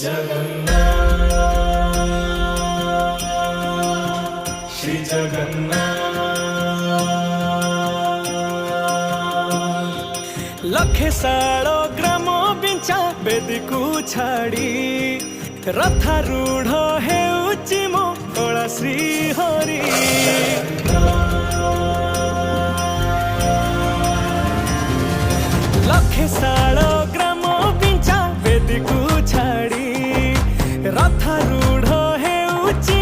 जगन्नाथ श्री जगन्नाथ। लखे सालो ग्राम बिंचा बेदी को छाड़ी रथारूढ़ हेउची मो कला श्री हरि। लखे सालो ग्राम बिंचा बेदी को छाड़ी रथारूढ़ हेउची